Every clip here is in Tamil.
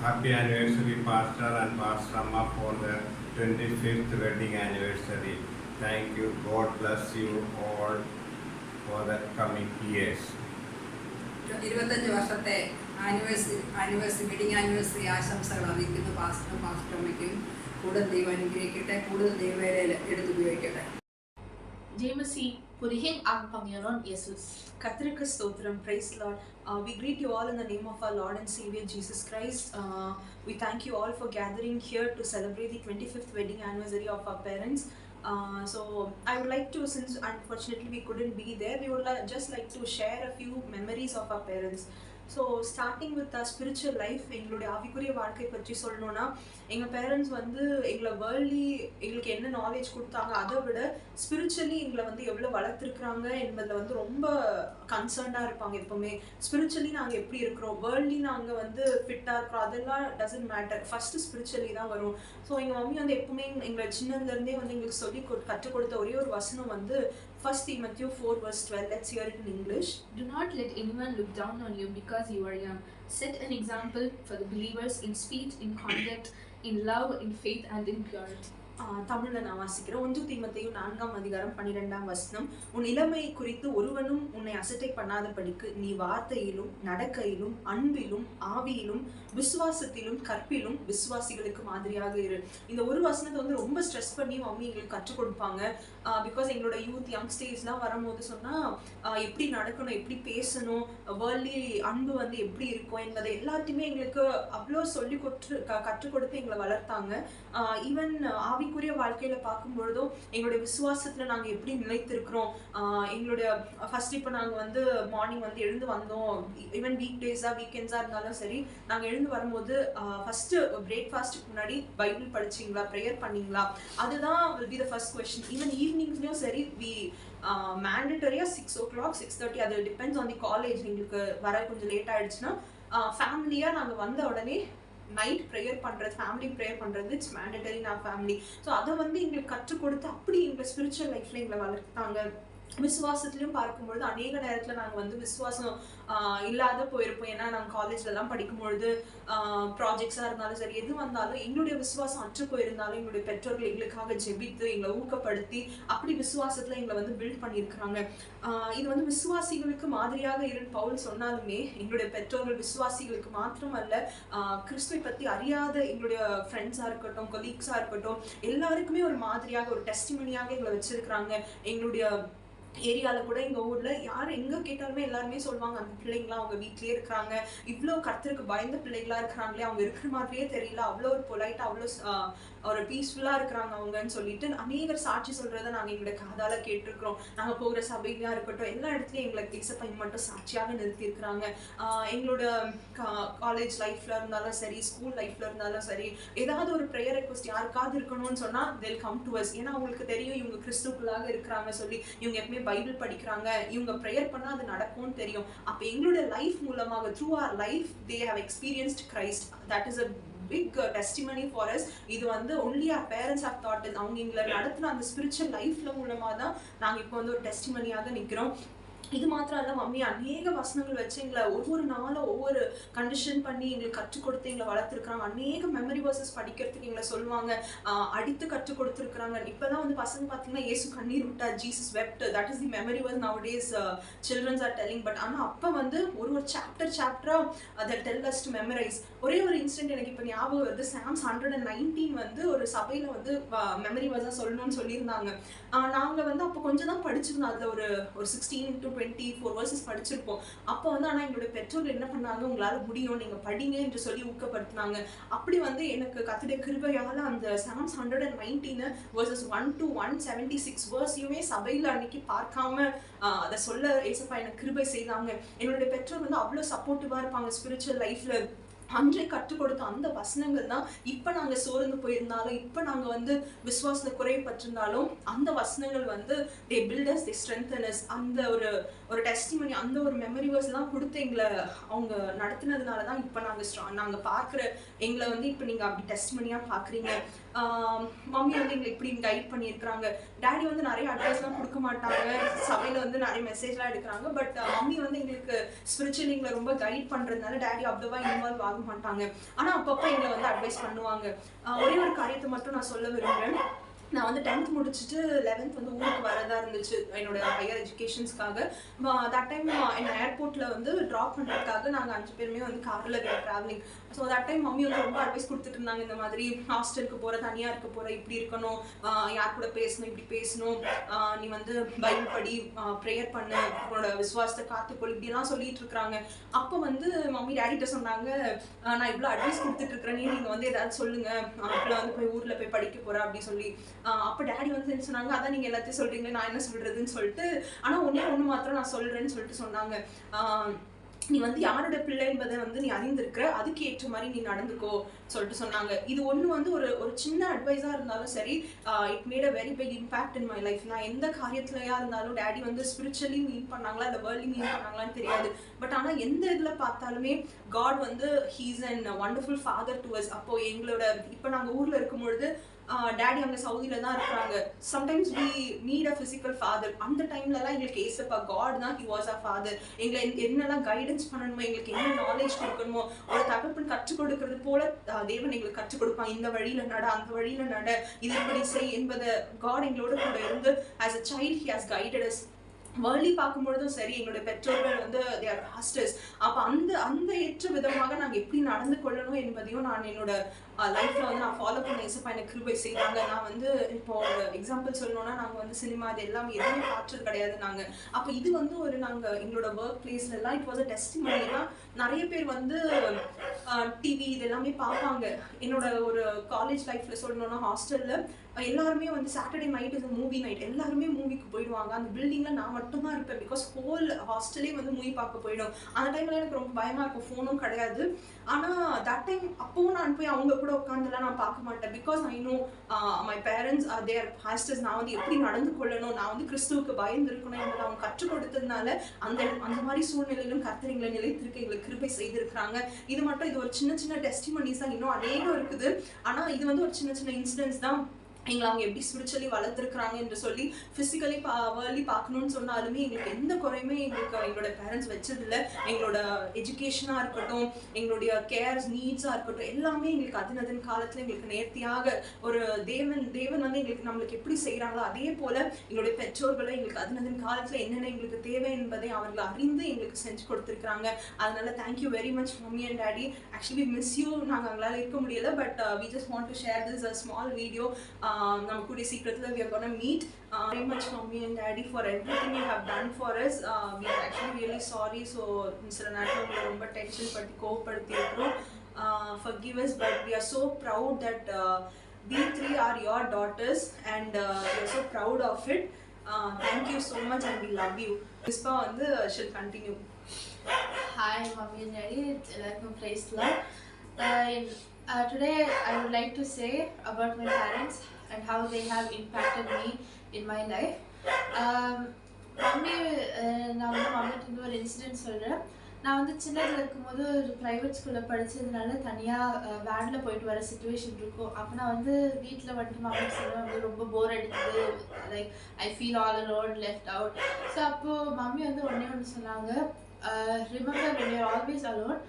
Happy anniversary, Pastor and Pastor Amma, for the 25th wedding anniversary. Thank you. God bless you all for the coming years. 25 വർഷത്തെ ആനിവേഴ്സറി വെഡിങ് ആനിവേഴ്സറി ആശംസകൾ അറിയിക്കുന്നു പാസ്റ്ററും പാസ്റ്റർ അമ്മയ്ക്കും. കൂടുതൽ ദൈവം അനുഗ്രഹിക്കട്ടെ, കൂടുതൽ ദൈവവേലയിൽ എടുത്തുപയോഗിക്കട്ടെ. Jemasi, purihin ang Panginoon Jesus. Katrika Stotram, praise Lord. We greet you all in the name of our Lord and Savior Jesus Christ. We thank you all for gathering here to celebrate the 25th wedding anniversary of our parents. So I would like to, since unfortunately we couldn't be there, we would just like to share a few memories of our parents. So starting with spiritual life, எங்களுடைய ஆவிக்குரிய வாழ்க்கை பற்றி சொல்லணும்னா, எங்கள் பேரண்ட்ஸ் வந்து எங்களை வேர்ல்ட்லி எங்களுக்கு என்ன நாலேஜ் கொடுத்தாங்க அதை விட ஸ்பிரிச்சுவலி எங்களை வந்து எவ்வளோ வளர்த்துருக்குறாங்க என்பதில் வந்து ரொம்ப கன்சர்ன்டாக இருப்பாங்க. எப்போவுமே ஸ்பிரிச்சுவலி நாங்கள் எப்படி இருக்கிறோம், வேர்ல்ட்லி நாங்கள் வந்து ஃபிட்டாக இருக்கிறோம், அதெல்லாம் டசன்ட் மேட்டர், ஃபஸ்ட்டு ஸ்பிரிச்சுவலி தான் வரும். ஸோ எங்கள் மம்மி வந்து எப்பவுமே எங்களை சின்னதுலேருந்தே வந்து எங்களுக்கு சொல்லி கற்றுக் கொடுத்த ஒரே ஒரு வசனம் வந்து 1 Timothy 4:12. Let's hear it in English. Do not let anyone look down on you because you are young. Set an example for the believers in speech, in conduct, in love, in faith and in purity. தமிழில் நான் வாசிக்கிறேன். 1 தீமோத்தேயு 4:12. உன் இளமை குறித்து ஒருவனும் உன்னை அசட்டை பண்ணாதபடிக்கு நீ வார்த்தையிலும் நடக்கையிலும் அன்பிலும் ஆவியிலும் விசுவாசத்திலும் கற்பிலும் விசுவாசிகளுக்கு மாதிரியாக இரு. இந்த ஒரு வசனத்தை வந்து ரொம்ப ஸ்ட்ரெஸ் பண்ணி மம்மி எங்களுக்கு கற்றுக் கொடுப்பாங்க. பிகாஸ் எங்களோட யூத் யங் ஸ்டேஜ்லாம் வரும்போது சொன்னால் எப்படி நடக்கணும், எப்படி பேசணும், வேர்ல்ட்லி அன்பு வந்து எப்படி இருக்கும் என்பதை எல்லாத்தையுமே எங்களுக்கு அவ்வளோ சொல்லி கற்றுக் கொடுத்து எங்களை வளர்த்தாங்க. ஈவன் ஆவிக்குரிய வாழ்க்கையில பார்க்கும்பொழுதும் எங்களுடைய விசுவாசத்துல நாங்க எப்படி நிலைத்திருக்கிறோம், எங்களுடைய ஃபர்ஸ்ட் இப்போ நாங்க வந்து மார்னிங் வந்து எழுந்து வந்தோம், ஈவன் வீக் டேஸா வீக்கெண்ட்ஸா இருந்தாலும் சரி, நாங்க எழுந்து வரும்போது ஃபர்ஸ்ட் பிரேக்ஃபாஸ்ட்டுக்கு முன்னாடி பைபிள் படிச்சிங்களா, ப்ரேயர் பண்ணீங்களா, அதுதான் will be the first question. Even ஈவினிங்ஸ்லயும் சரி, வி மேண்டட்டரியா 6 o'clock 6:30, அது டிபெண்ட்ஸ் ஆன் தி காலேஜ். எங்களுக்கு வர கொஞ்சம் லேட் ஆயிடுச்சுன்னா ஃபேமிலியா நாங்க வந்த உடனே நைட் ப்ரேயர் பண்ணுறது, ஃபேமிலி ப்ரேயர் பண்ணுறது, இட்ஸ் மேண்டட்டரி நான் ஃபேமிலி. ஸோ அதை வந்து எங்களுக்கு கற்றுக் கொடுத்து அப்படி எங்கள் ஸ்பிரிச்சுவல் லைஃப்ல எங்களை வளர்த்தாங்க. விசுவாசத்துலையும் பார்க்கும்பொழுது அநேக நேரத்தில் நாங்கள் வந்து விசுவாசம் இல்லாத போயிருப்போம். ஏன்னா நாங்கள் காலேஜ்லலாம் படிக்கும்பொழுது ப்ராஜெக்ட்ஸாக இருந்தாலும் சரி, எது வந்தாலும் எங்களுடைய விசுவாசம் அற்று போயிருந்தாலும் எங்களுடைய பெற்றோர்கள் எங்களுக்காக ஜெபித்து எங்களை ஊக்கப்படுத்தி அப்படி விசுவாசத்தில் எங்களை வந்து பில்ட் பண்ணியிருக்கிறாங்க. இது வந்து விசுவாசிகளுக்கு மாதிரியாக இருந்து பவுல் சொன்னாலுமே எங்களுடைய பெற்றோர்கள் விசுவாசிகளுக்கு மாத்திரம் அல்ல, கிறிஸ்துவை பற்றி அறியாத எங்களுடைய ஃப்ரெண்ட்ஸாக இருக்கட்டும், கொலீக்ஸாக இருக்கட்டும், எல்லாருக்குமே ஒரு மாதிரியாக ஒரு டெஸ்டிமனியாக எங்களை வச்சிருக்கிறாங்க. எங்களுடைய ஏரியாவில் கூட எங்கள் ஊரில் யார் எங்கே கேட்டாலுமே எல்லாருமே சொல்லுவாங்க, அந்த பிள்ளைங்களாம் அவங்க வீட்லேயே இருக்கிறாங்க, இவ்வளோ கர்த்தருக்கு பயந்த பிள்ளைங்களா இருக்கிறாங்களே, அவங்க இருக்கிற மாதிரியே தெரியல, அவ்வளோ ஒரு பொலைட்டாக அவ்வளோ ஒரு பீஸ்ஃபுல்லாக இருக்கிறாங்க அவங்கன்னு சொல்லிட்டு அநேகர் சாட்சி சொல்கிறத நாங்கள் எங்களுடைய காதால் கேட்டிருக்கிறோம். நாங்கள் போகிற சபையிலையாக இருக்கட்டும், எல்லா இடத்துலையும் எங்களை தேசப்பையன் மட்டும் சாட்சியாக நிறுத்தியிருக்கிறாங்க. எங்களோட காலேஜ் லைஃப்பில் இருந்தாலும் சரி, ஸ்கூல் லைஃப்பில் இருந்தாலும் சரி, ஏதாவது ஒரு ப்ரேயர் ரெக்வஸ்ட் யாருக்காவது இருக்கணும்னு சொன்னால் they'll come to us. ஏன்னா அவங்களுக்கு தெரியும் இவங்க கிறிஸ்துக்குள்ளாக இருக்கிறாங்க சொல்லி, இவங்க எப்பவுமே பைபிள் படிக்கிறாங்க, இவங்க ப்ரேயர் பண்ணால் அது நடக்கும்னு தெரியும். அப்போ எங்களுடைய லைஃப் மூலமாக through R life they have experienced Christ. That is a big testimony for us. இது வந்து only our parents have taught us. அவங்க எங்களை நடத்தின அந்த ஸ்பிரிச்சுவல் லைஃப்ல மூலமாக தான் நாங்கள் இப்போ வந்து ஒரு டெஸ்டிமனியாக நிற்கிறோம். இது மாத்திரம் இல்லை, மம்மி அநேக வசனங்கள் வச்சு எங்களை ஒவ்வொரு நாளும் ஒவ்வொரு கண்டிஷன் பண்ணி எங்களுக்கு கற்றுக் கொடுத்து எங்களை வளர்த்துருக்குறாங்க. அநேக மெமரி வர்சஸ் படிக்கிறதுக்கு எங்களை சொல்லுவாங்க, அடித்து கற்றுக் கொடுத்துருக்குறாங்க. இப்போதான் வந்து பசங்க பார்த்தீங்கன்னா ஏசு கண்ணீர் விட்டா, Jesus wept, that is the memory verse nowadays childrens are telling. But ஆனால் அப்போ வந்து ஒரு சாப்டராக அதை டெல் அஸ் டு மெமரைஸ். ஒரே ஒரு இன்சிடென்ட் எனக்கு இப்போ ஞாபகம் வருது. சாம்ஸ் 119 வந்து ஒரு சபையில் வந்து மெமரி வர்ஸாக சொல்லணும்னு சொல்லியிருந்தாங்க. நாங்கள் வந்து அப்போ கொஞ்சம் தான் படிச்சிருந்தோம், அதில் ஒரு 16 to 24 verses படிச்சிருப்போம். அப்போ வந்து ஆனால் எங்களுடைய பெற்றோர்கள் என்ன பண்ணாங்க, உங்களால் முடியும், நீங்கள் படிங்க என்று சொல்லி ஊக்கப்படுத்தினாங்க. அப்படி வந்து எனக்கு கர்த்தருடைய கிருபையால் அந்த சாம்ஸ் 119 verses 1 to 176 verse-யுமே சபையில் அன்னைக்கு பார்க்காம அதை சொல்ல ஏசப்பா எனக்கு கிருபை செய்தாங்க. என்னுடைய பெற்றோர் வந்து அவ்வளோ சப்போர்ட்டிவாக இருப்பாங்க ஸ்பிரிச்சுவல் லைஃப்ல. அன்றே கற்றுக் கொடுத்த அந்த வசனங்கள் தான் இப்போ நாங்கள் சோர்ந்து போயிருந்தாலும், இப்போ நாங்கள் வந்து விசுவாசத்தில் குறைப்பட்டிருந்தாலும் அந்த வசனங்கள் வந்து they build us, they strengthen us. அந்த ஒரு டெஸ்டிமனி, அந்த ஒரு மெமரி வேர்ஸ்லாம் கொடுத்து எங்களை அவங்க நடத்தினதுனால தான் இப்போ நாங்கள் பார்க்குற எங்களை வந்து இப்போ நீங்கள் அப்படி டெஸ்டிமனியாக பார்க்குறீங்க. மம்மி வந்து எங்களை இப்படி கைட் பண்ணியிருக்கிறாங்க. டேடி வந்து நிறைய அட்வைஸ்லாம் கொடுக்க மாட்டாங்க, சபையில் வந்து நிறைய மெசேஜ்லாம் எடுக்கிறாங்க. பட் மம்மி வந்து எங்களுக்கு ஸ்பிரிச்சுவலி எங்களை ரொம்ப கைட் பண்ணுறதுனால டேடி அவ்வளோவா இன்வால்வ் ஆக மாட்டாங்க. ஆனால் அப்பப்போ எங்களை வந்து அட்வைஸ் பண்ணுவாங்க. ஒரே ஒரு காரியத்தை மட்டும் நான் சொல்ல விரும்புகிறேன். நான் வந்து 10th முடிச்சுட்டு 11th வந்து ஊருக்கு வரதா இருந்துச்சு என்னோட ஹையர் எஜுகேஷன்ஸ்க்காக. தட் டைம் என்னை ஏர்போர்ட்டில் வந்து ட்ராப் பண்ணுறதுக்காக நாங்கள் 5 பேருமே வந்து காரில் travelling. So that time mummy வந்து ரொம்ப அட்வைஸ் கொடுத்துட்டு இருந்தாங்க, இந்த மாதிரி ஹாஸ்டலுக்கு போகிற, தனியாக இருக்க போகிற, இப்படி இருக்கணும், யார் கூட பேசணும், இப்படி பேசணும், நீ வந்து பைபிள் படி, ப்ரேயர் பண்ணு, உன்னோட விசுவாசத்தை காத்துக்கொள், இப்படிலாம் சொல்லிட்டு இருக்கிறாங்க. அப்போ வந்து மம்மி டேடிகிட்ட சொன்னாங்க, நான் இவ்வளோ அட்வைஸ் கொடுத்துட்டு இருக்கிறேன், நீங்கள் வந்து ஏதாவது சொல்லுங்கள், இப்போலாம் வந்து போய் ஊரில் போய் படிக்க போகிறேன் அப்படின்னு சொல்லி. அப்போ டேடி வந்து என்ன சொன்னாங்க, அதான் நீங்கள் எல்லாத்தையும் சொல்கிறீங்களே, நான் என்ன சொல்கிறதுன்னு சொல்லிட்டு, ஆனால் ஒன்று மாத்திரம் நான் சொல்கிறேன்னு சொல்லிட்டு சொன்னாங்க. நீ வந்து யாரோட பிள்ளை என்பதை வந்து நீ அறிந்திருக்கிற, அதுக்கு ஏற்ற மாதிரி நீ நடந்துக்கோ சொல்லிட்டு சொன்னாங்க. இது ஒன்று வந்து ஒரு சின்ன அட்வைஸாக இருந்தாலும் சரி, it made a very big impact in my life. நான் எந்த காரியத்துலையா இருந்தாலும் டேடி வந்து ஸ்பிரிச்சுவலி மீன் பண்ணாங்களா இல்லை வேர்ல்ட்லி மீன் பண்ணாங்களான்னு தெரியாது. பட் ஆனால் எந்த இதில் பார்த்தாலுமே காட் வந்து he's and wonderful father to us. அப்போ எங்களோட இப்போ நாங்கள் ஊரில் இருக்கும்பொழுது டேடி அங்கே சவுதியில தான் இருக்கிறாங்க. Sometimes we need a physical father. அந்த டைம்லலாம் எங்களுக்கு ஏசப்பா காட் தான், ஹி வாஸ் அ ஃபாதர். எங்களை என்னெல்லாம் கைடன்ஸ் பண்ணணுமோ, எங்களுக்கு என்ன நாலேஜ் கொடுக்கணுமோ, ஒரு தகப்பன் கற்றுக் கொடுக்கறது போல தேவன் எங்களுக்கு கற்றுக் கொடுப்பாங்க. இந்த வழியில நட, அந்த வழியில நட, இது இப்படி செய் என்பதை காட் எங்களோட கூட இருந்து as a child he has guided us. வேர்லி பார்க்கும்பொழுதும் சரி, எங்களுடைய பெற்றோர்கள் வந்து தே ஆர் பாஸ்டர்ஸ். அப்போ அந்த ஏற்ற விதமாக நாங்கள் எப்படி நடந்து கொள்ளணும் என்பதையும் நான் என்னோட லைஃப்பில் வந்து நான் ஃபாலோ பண்ண ஏசப்பா எனக்கு கிருபை செய்தாங்க. நான் வந்து இப்போ ஒரு எக்ஸாம்பிள் சொல்லணும்னா, நாங்கள் வந்து சினிமா இது எல்லாமே எதுவுமே பார்த்தது கிடையாது நாங்கள். அப்போ இது வந்து ஒரு நாங்கள் எங்களோட ஒர்க் பிளேஸ்லலாம் இட் வாஸ் அ டெஸ்டிமனிலாம். நிறைய பேர் வந்து டிவி இது எல்லாமே பார்ப்பாங்க. என்னோட ஒரு காலேஜ் லைஃப்பில் சொல்லணும்னா, ஹாஸ்டலில் எல்லாருமே வந்து Saturday night is movie night, எல்லாருமே மூவிக்கு போயிடுவாங்க. அந்த பில்டிங்கில் நான் மட்டும்தான் இருப்பேன், பிகாஸ் ஹோல் ஹாஸ்டலே வந்து மூவி பார்க்க போயிடும். அந்த டைமில் எனக்கு ரொம்ப பயமாக இருக்கும், ஃபோனும் கிடையாது. ஆனால் தட் டைம் அப்போவும் நான் போய் அவங்க கூட உட்காந்துலாம் நான் பார்க்க மாட்டேன், because I know my parents are their pastors. நான் வந்து எப்படி நடந்து கொள்ளணும், நான் வந்து கிறிஸ்துவுக்கு பயந்து இருக்கணும் என்பதை அவங்க கற்றுக் கொடுத்ததுனால அந்த மாதிரி சூழ்நிலையிலும் கர்த்தர் எங்களை நிலைத்திருக்க எங்களுக்கு கிருபை செய்திருக்கிறாங்க. இது மட்டும், இது ஒரு சின்ன சின்ன டெஸ்டிமனிஸ் தான், இன்னும் அநேகம் இருக்குது. ஆனால் இது வந்து ஒரு சின்ன சின்ன இன்சிடென்ட்ஸ் தான் எங்களை அவங்க எப்படி ஸ்பிரிச்சுவலி வளர்த்துருக்குறாங்க என்று சொல்லி. ஃபிசிக்கலி வேர்லி பார்க்கணுன்னு சொன்னாலுமே எங்களுக்கு எந்த குறையுமே எங்களோட பேரண்ட்ஸ் வச்சதில்லை. எங்களோட எஜுகேஷனாக இருக்கட்டும், எங்களுடைய கேர்ஸ் நீட்ஸாக இருக்கட்டும், எல்லாமே எங்களுக்கு அதன் காலத்தில் எங்களுக்கு நேர்த்தியாக ஒரு தேவன் வந்து எங்களுக்கு நம்மளுக்கு எப்படி செய்கிறாங்களோ அதே போல் எங்களுடைய பெற்றோர்களை எங்களுக்கு அதன் காலத்தில் என்னென்ன எங்களுக்கு தேவை என்பதை அவர்கள் அறிந்து எங்களுக்கு செஞ்சு கொடுத்துருக்குறாங்க. அதனால thank you very much mummy and daddy. Actually miss you, நாங்கள் அவங்களால இருக்க முடியல, but we just want to share this a small video. நம்ம கூடிய சீக்கிரத்தில் we are going to meet. Very much mommy and daddy for everything you have done for us. We are actually really sorry. So சில நேரத்தில் ரொம்ப டென்ஷன் படுத்தி கோவப்படுத்தி இருக்கிறோம். Forgive us, but we are so proud that we three are your daughters and we are so proud of it. Thank you so much and we love you. Mispa வந்து she'll continue. Hi mommy and daddy, welcome praise the Lord. Today I would like to say about my parents and how they have impacted me in my life. நான் வந்து மம்மிட்டு ஒரு இன்சிடென்ட் சொல்கிறேன். நான் வந்து சின்னதில் இருக்கும்போது ஒரு ப்ரைவேட் ஸ்கூலில் படித்ததுனால தனியாக வேனில் போயிட்டு வர சுச்சுவேஷன் இருக்கும். அப்போ நான் வந்து வீட்டில் வந்துட்டு மம்மிக்கு சொல்லுவேன், வந்து ரொம்ப போர் அடிக்குது, like I feel all alone, left out. So அப்போது மம்மி வந்து ஒன்று சொன்னாங்க, remember when you're always alone,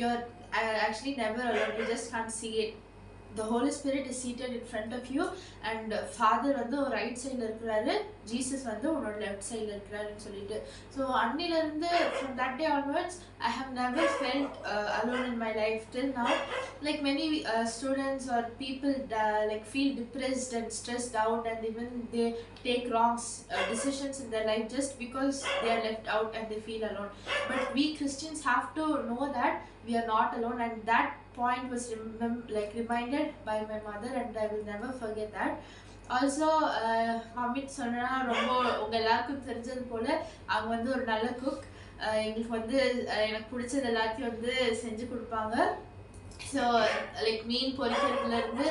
you're actually never alone, you just can't see it. The Holy Spirit is seated in front of you and Father வந்து ஒரு ரைட் சைடில் இருக்கிறாரு, ஜீசஸ் வந்து உன்னோட லெஃப்ட் சைடில் இருக்கிறாருன்னு சொல்லிட்டு. ஸோ அன்னிலேருந்து from that day onwards I have never felt alone in my life till now. Like many students or people like feel depressed and stressed out and even they take wrong decisions in their life just because they are left out and they feel alone. But we Christians have to know that we are not alone, and that point was reminded by my mother and I will never forget that. Also mummy சொன்னா, ரொம்ப உங்கள் எல்லாருக்கும் தெரிஞ்சது போல் அவங்க வந்து ஒரு நல்ல குக். எங்களுக்கு வந்து எனக்கு பிடிச்சது எல்லாத்தையும் வந்து செஞ்சு கொடுப்பாங்க. ஸோ லைக் மீன் பொரிக்கிறதுலேருந்து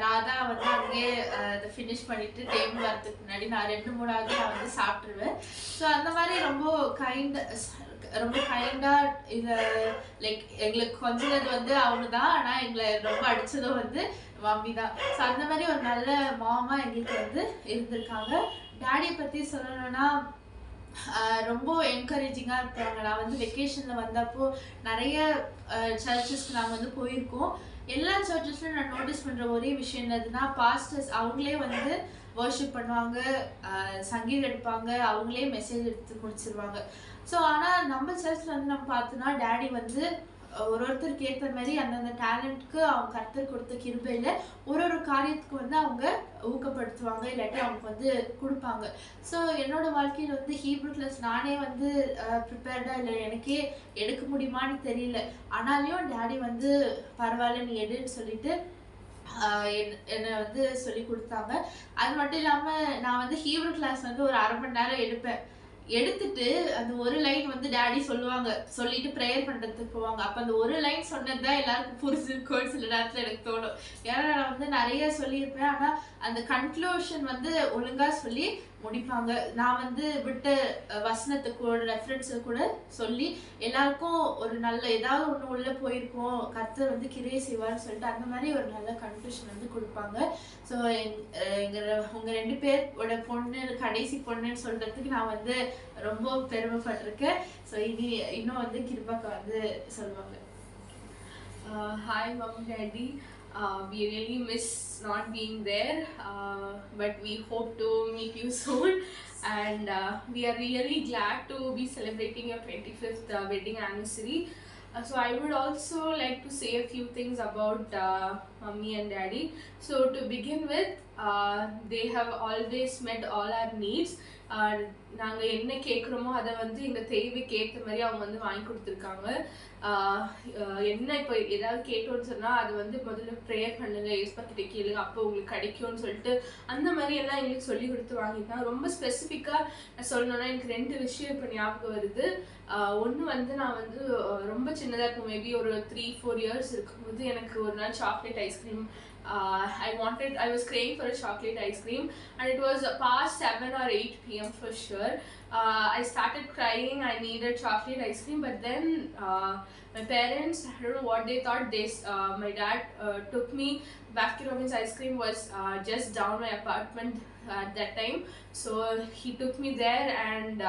நான் தான் வந்து அங்கேயே அதை ஃபினிஷ் பண்ணிவிட்டு டேபிள் வரதுக்கு முன்னாடி நான் 2-3 நான் வந்து சாப்பிட்ருவேன். ஸோ அந்த மாதிரி ரொம்ப கைண்டாக இதை லைக் எங்களுக்கு கொஞ்சது வந்து அவங்க தான், ஆனால் எங்களை ரொம்ப அடித்ததும் வந்து மம்மி தான். ஸோ அந்த மாதிரி ஒரு நல்ல மாமா எங்களுக்கு வந்து இருந்திருக்காங்க. டேடியை பற்றி சொல்லணும்னா ரொம்ப என்கரேஜிங்காக இருப்பாங்க. நான் வந்து வெக்கேஷனில் வந்தப்போ நிறைய சர்ச்சஸ்க்கு நாங்கள் வந்து போயிருக்கோம். எல்லா சர்ச்சஸ்லையும் நான் நோட்டீஸ் பண்ணுற ஒரே விஷயம் என்னதுன்னா, பாஸ்டர்ஸ் அவங்களே வந்து வர்ஷிப் பண்ணுவாங்க, சங்கீதம் எடுப்பாங்க, அவங்களே மெசேஜ் எடுத்து முடிச்சிருவாங்க. ஸோ ஆனால் நம்ம சர்ச்சில் வந்து நம்ம பார்த்தோன்னா டேடி வந்து ஒருத்தருக்கு ஏற்ற மாதிரி அந்தந்த டேலண்ட்க்கு அவங்க கர்த்தர் கொடுத்த கிருபையில் ஒரு காரியத்துக்கு வந்து அவங்க ஊக்கப்படுத்துவாங்க, இல்லாட்டி அவங்களுக்கு வந்து கொடுப்பாங்க. ஸோ என்னோட வாழ்க்கையில் வந்து ஹீப்ரூ கிளாஸ் நானே வந்து ப்ரிப்பேர்டாக இல்லை, எனக்கே எடுக்க முடியுமான்னு தெரியல. ஆனாலையும் டேடி வந்து பரவாயில்ல நீ எடுன்னு சொல்லிட்டு என்னை வந்து சொல்லி கொடுத்தாங்க. அது மட்டும் இல்லாமல் நான் வந்து ஹீப்ரூ கிளாஸ் வந்து ஒரு 1/2 மணி நேரம் எடுத்துட்டு அந்த ஒரு லைன் வந்து டேடி சொல்லுவாங்க, சொல்லிட்டு ப்ரேயர் பண்ணுறதுக்கு போவாங்க. அப்போ அந்த ஒரு லைன் சொன்னது தான் எல்லாருக்கும் புரிஞ்சிருக்கோன்னு சில நேரத்தில் எனக்கு தோணும். ஏன்னா நான் வந்து நிறைய சொல்லியிருப்பேன், ஆனால் அந்த கன்க்ளூஷன் வந்து ஒழுங்காக சொல்லி முடிப்பாங்க. நான் வந்து விட்ட வசனத்தை கூட ரெஃபரன்ஸை கூட சொல்லி எல்லாருக்கும் ஒரு நல்ல ஏதாவது ஒன்று உள்ளே போயிருக்கோம், கர்த்தர் வந்து கிரியை செய்வார்னு சொல்லிட்டு அந்த மாதிரி ஒரு நல்ல கன்க்ளூஷன் வந்து கொடுப்பாங்க. ஸோ உங்கள் 2 பேரோட பொண்ணு கடைசி பொண்ணுன்னு சொல்கிறதுக்கு நான் வந்து ரொம்ப பெருமைப்பட்டிருக்கேன். ஸோ இன்னும் வந்து கிருபாக்கா வந்து சொல்லுவாங்க. Hi mom and daddy, we really miss not being there, but we hope to meet you soon, and we are really glad to be celebrating your 25th wedding anniversary. So I would also like to say a few things about mummy and daddy. So to begin with, they have always met all our needs. நாங்கள் என்ன கேட்குறோமோ அதை வந்து எங்கள் தேவைக்கு ஏற்ற மாதிரி அவங்க வந்து வாங்கி கொடுத்துருக்காங்க. என்ன இப்போ ஏதாவது கேட்டோன்னு சொன்னால் அது வந்து முதல்ல ப்ரேயர் பண்ணுங்க, ஏசப்பாக்கிட்ட கேளுங்க, அப்போ உங்களுக்கு கிடைக்கும்னு சொல்லிட்டு அந்த மாதிரி எல்லாம் எங்களுக்கு சொல்லி கொடுத்து வாங்கிட்டாங்க. ரொம்ப ஸ்பெசிஃபிக்காக சொல்லணும்னா எனக்கு 2 விஷயம் இப்போ ஞாபகம் வருது. ஒன்று வந்து நான் வந்து ரொம்ப சின்னதாக இருக்கும், மேபி ஒரு 3-4 years இருக்கும்போது எனக்கு ஒரு நாள் chocolate ice cream I was craving for a chocolate ice cream, and it was past 7 or 8 p.m. for sure. I started crying. I needed chocolate ice cream, but then my parents, I don't know what they thought. My dad took me. Baskin Robbins ice cream was just down my apartment at that time, so he took me there and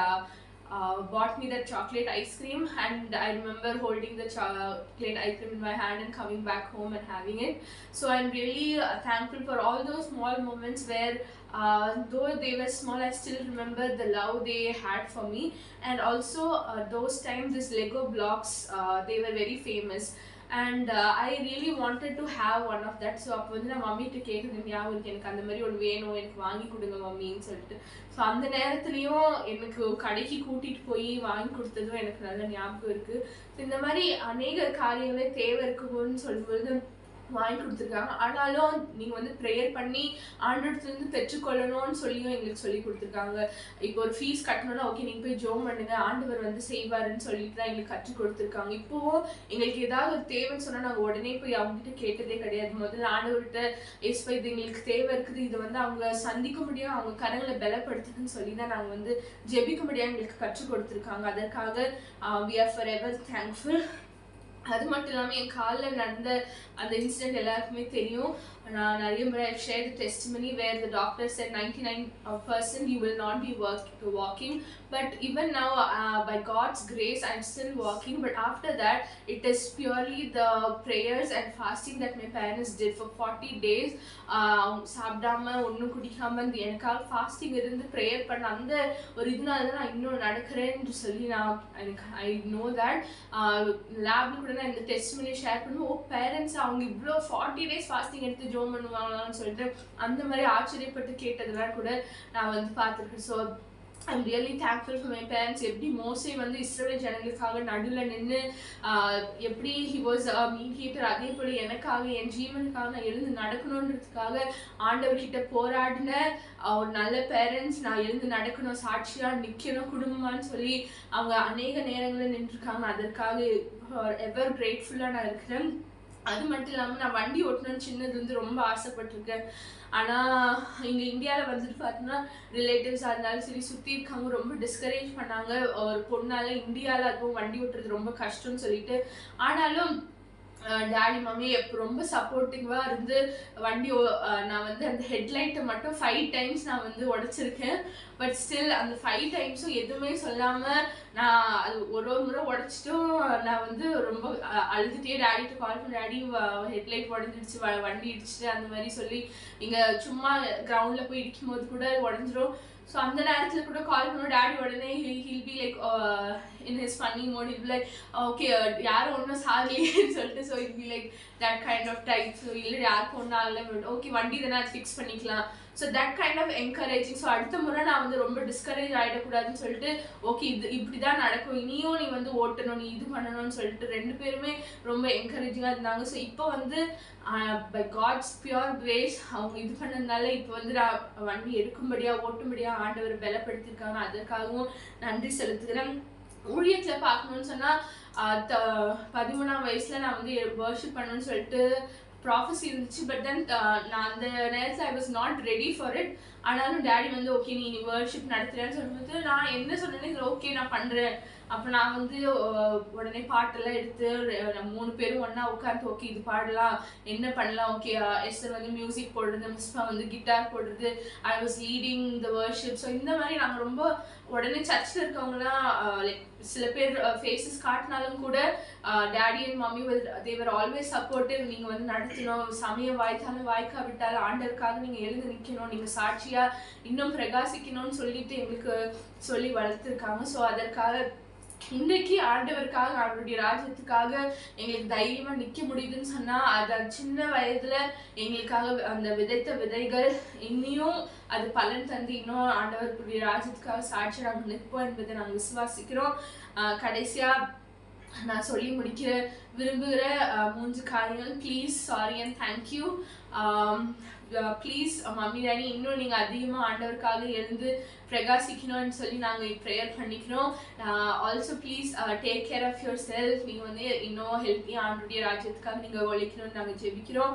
bought me that chocolate ice cream, and I remember holding the chocolate ice cream in my hand and coming back home and having it. So I'm really thankful for all those small moments where though they were small, I still remember the love they had for me. And also those times these Lego blocks, they were very famous, and I really wanted to have one of that. So அப்போ வந்து நான் மம்மிகிட்ட கேட்குறேன், எனக்கு அந்த மாதிரி ஒன்று வேணும், எனக்கு வாங்கி கொடுங்க மம்மின்னு சொல்லிட்டு. ஸோ அந்த நேரத்துலையும் எனக்கு கடைக்கு கூட்டிகிட்டு போய் வாங்கி கொடுத்ததும் எனக்கு நல்ல ஞாபகம் இருக்குது. இந்த மாதிரி அநேக காரியங்களே தேவை இருக்குன்னு சொல்லும்போது வாங்கி கொடுத்துருக்காங்க. ஆனாலும் நீங்கள் வந்து ப்ரேயர் பண்ணி ஆண்டவர்கிட்டருந்து பெற்றுக்கொள்ளணும்னு சொல்லியும் எங்களுக்கு சொல்லி கொடுத்துருக்காங்க. இப்போ ஒரு ஃபீஸ் கட்டணும்னா ஓகே நீங்கள் போய் ஜோம் பண்ணுங்க, ஆண்டவர் வந்து செய்வாருன்னு சொல்லிட்டு தான் எங்களுக்கு கற்றுக் கொடுத்துருக்காங்க. இப்போவும் எங்களுக்கு ஏதாவது ஒரு தேவைன்னு சொன்னால் நாங்கள் உடனே போய் அவங்ககிட்ட கேட்டதே கிடையாது. முதல்ல ஆண்டவர்கிட்ட ஏசப்பா இது எங்களுக்கு தேவை இருக்குது, இதை வந்து அவங்க சந்திக்க முடியும், அவங்க கரங்களை பலப்படுத்துக்குன்னு சொல்லி தான் நாங்கள் வந்து ஜெபிக்க முடியாது எங்களுக்கு கற்றுக் கொடுத்துருக்காங்க. அதற்காக we are forever thankful. அது மட்டும் இல்லாமல் என் காலில் நடந்த அந்த இன்சிடென்ட் எல்லாருக்குமே தெரியும். நான் நிறைய முறை I've shared the testimony where the doctor said 99% you will not be walking, but even now by God's grace I'm still walking. But after that it is purely the prayers and fasting that my parents did for 40 days. சாப்பிடாம ஒன்றும் குடிக்காம எனக்காக ஃபாஸ்டிங் இருந்து ப்ரேயர் பண்ண அந்த ஒரு இதனால தான் நான் இன்னும் நடக்கிறேன்னு சொல்லி I know that லேப்ல கூட நான் இந்த டெஸ்டிமனி ஷேர் பண்ணுவோம். பேரண்ட்ஸ் அவங்க இவ்வளோ 40 days ஃபாஸ்டிங் எடுத்து ஜோம் பண்ணுவாங்களான்னு சொல்லிட்டு அந்த மாதிரி ஆச்சரியப்பட்டு கேட்டதெல்லாம் கூட நான் வந்து பார்த்துருக்கேன். So I'm really thankful for my parents. எப்படி மோசே வந்து இஸ்ரவேல் ஜனங்களுக்காக நடுவில் நின்று எப்படி he was a mediator, அதே போல் எனக்காக என் ஜீவனுக்காக நான் எழுந்து நடக்கணுன்றதுக்காக ஆண்டவர்கிட்ட போராடின ஒரு நல்ல பேரண்ட்ஸ். நான் எழுந்து நடக்கணும், சாட்சியாக நிற்கணும் குடும்பமானு சொல்லி அவங்க அநேக நேரங்களில் நின்றுருக்காங்க. அதற்காக எவர் கிரேட்ஃபுல்லாக நான் இருக்கிறேன். அது மட்டும் இல்லாமல் நான் வண்டி ஓட்டணும்னு சின்னதுலேருந்து ரொம்ப ஆசைப்பட்டிருக்கேன். ஆனால் இங்கே இந்தியாவில் வந்துட்டு பார்த்தோன்னா ரிலேட்டிவ்ஸாக இருந்தாலும் சரி சுற்றி இருக்கவங்க ரொம்ப டிஸ்கரேஜ் பண்ணாங்க. ஒரு பொண்ணால் இந்தியாவில் அதுவும் வண்டி ஓட்டுறது ரொம்ப கஷ்டம்னு சொல்லிட்டு. ஆனாலும் டாடி மம்மி ரொம்ப சப்போர்ட்டிவாக இருந்து நான் வந்து அந்த ஹெட்லைட்டை மட்டும் 5 டைம்ஸ் நான் வந்து உடைச்சிருக்கேன். பட் ஸ்டில் அந்த 5 டைம்ஸும் எதுவுமே சொல்லாமல் நான் அது ஒரு முறை உடைச்சிட்டும் நான் வந்து ரொம்ப அழுதுகிட்டே டாடிட்டு கால் பண்ணி, டாடி ஹெட்லைட் உடஞ்சிடுச்சு, வண்டி இடிச்சிட்டு அந்த மாதிரி சொல்லி இங்கே சும்மா கிரவுண்டில் போய் இடிக்கும் போது கூட உடஞ்சிரும். ஸோ அந்த நேரத்தில் கூட கால் பண்ணுவோம். டாடி உடனே he'll be like in his funny mode, he'll be like okay யாரும் ஒன்றும் சாகலையேன்னு சொல்லிட்டு. So it be like that kind of type. So இல்லை யாருக்கும் ஒன்றும் ஆகலை, ஓகே வண்டி தானே அது ஃபிக்ஸ் பண்ணிக்கலாம். So that kind of encouraging. So அடுத்த முறை நான் வந்து ரொம்ப டிஸ்கரேஜ் ஆகிடக்கூடாதுன்னு சொல்லிட்டு ஓகே இப்படி தான் நடக்கும், இனியும் நீ வந்து ஓட்டணும், நீ இது பண்ணணும்னு சொல்லிட்டு 2 பேருமே ரொம்ப என்கரேஜிங்காக இருந்தாங்க. ஸோ இப்போ வந்து பை காட்ஸ் பியூர் கிரேஸ் அவங்க இது பண்ணதுனால இப்போ வந்து நான் வண்டி எடுக்கும்படியாக ஓட்டும்படியாக ஆண்டவர் பலப்படுத்தியிருக்காங்க. அதற்காகவும் நன்றி செலுத்துகிறேன். ஊழியத்தில் பார்க்கணுன்னு சொன்னால் 13ஆம் வயசில் நான் வந்து வர்ஷிப் பண்ணணும்னு சொல்லிட்டு ப்ராஃபஸி இருந்துச்சு. பட் தென் நான் அந்த நேரத்தில் I was not ready for it. ஆனாலும் டேடி வந்து ஓகே நீ வர்ஷிப் நடத்துகிறேன்னு சொல்லும்போது நான் என்ன சொன்னேன்னு இதில் ஓகே நான் பண்ணுறேன். அப்போ நான் வந்து உடனே பாட்டெல்லாம் எடுத்து 3 பேரும் ஒன்றா உட்காந்து ஓகே இது பாடலாம், என்ன பண்ணலாம், ஓகே எஸ்டர் வந்து மியூசிக் போடுறது, மிஸ்பா வந்து கிட்டார் போடுறது, I was leading the worship. So இந்த மாதிரி நாங்கள் ரொம்ப உடனே சர்ச்சில் இருக்கவங்கலாம் லைக் சில பேர் ஃபேஸஸ் காட்டினாலும் கூட daddy and mummy they are always supportive. நீங்கள் வந்து நடத்தணும், சமயம் வாய்த்தாலும் வாய்க்காவிட்டாலும் ஆண்டருக்காக நீங்கள் எழுந்து நிற்கணும், நீங்கள் சாட்சியாக இன்னும் பிரகாசிக்கணும்னு சொல்லிட்டு எங்களுக்கு சொல்லி வளர்த்துருக்காங்க. ஸோ அதற்காக இன்றைக்கி ஆண்டவருக்காக அவருடைய ராஜ்யத்துக்காக எங்களுக்கு தைரியமாக நிற்க முடியுதுன்னு சொன்னால் அது சின்ன வயதில் எங்களுக்காக அந்த விதைத்த விதைகள் இன்னியும் அது பலன் தந்து இன்னும் ஆண்டவருடைய ராஜ்யத்துக்காக சாட்சி நாங்கள் நிற்போம் என்பதை நாங்கள் விசுவாசிக்கிறோம். கடைசியாக நான் சொல்லி முடிக்கிற விரும்புகிற 3 காரியங்கள். Please, sorry and thank you. Please mummy daddy இன்னும் நீங்கள் அதிகமாக ஆண்டவருக்காக எழுந்து பிரகாசிக்கணும்னு சொல்லி நாங்கள் ப்ரேயர் பண்ணிக்கிறோம். Also please take care of yourself. நீங்கள் வந்து இன்னும் ஹெல்த்தியாக ஆண்டவருடைய ராஜ்யத்துக்காக நீங்கள் உழைக்கணும்னு நாங்கள் ஜெபிக்கிறோம்.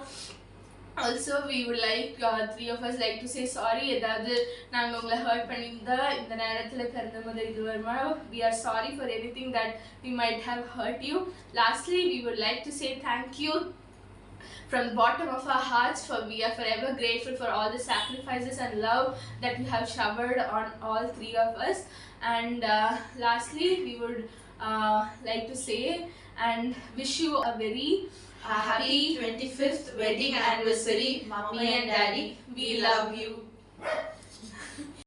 Also we would like 3 of us like to say sorry. ஏதாவது நாங்கள் உங்களை ஹர்ட் பண்ணியிருந்தா இந்த நேரத்தில் பிறந்த முதல் இது வருமா, we are sorry for anything that we might have hurt you. Lastly, we would like to say thank you from the bottom of our hearts, for we are forever grateful for all the sacrifices and love that you have showered on all 3 of us. And lastly, we would like to say and wish you a very happy 25th wedding anniversary, Mommy and Daddy. We love you.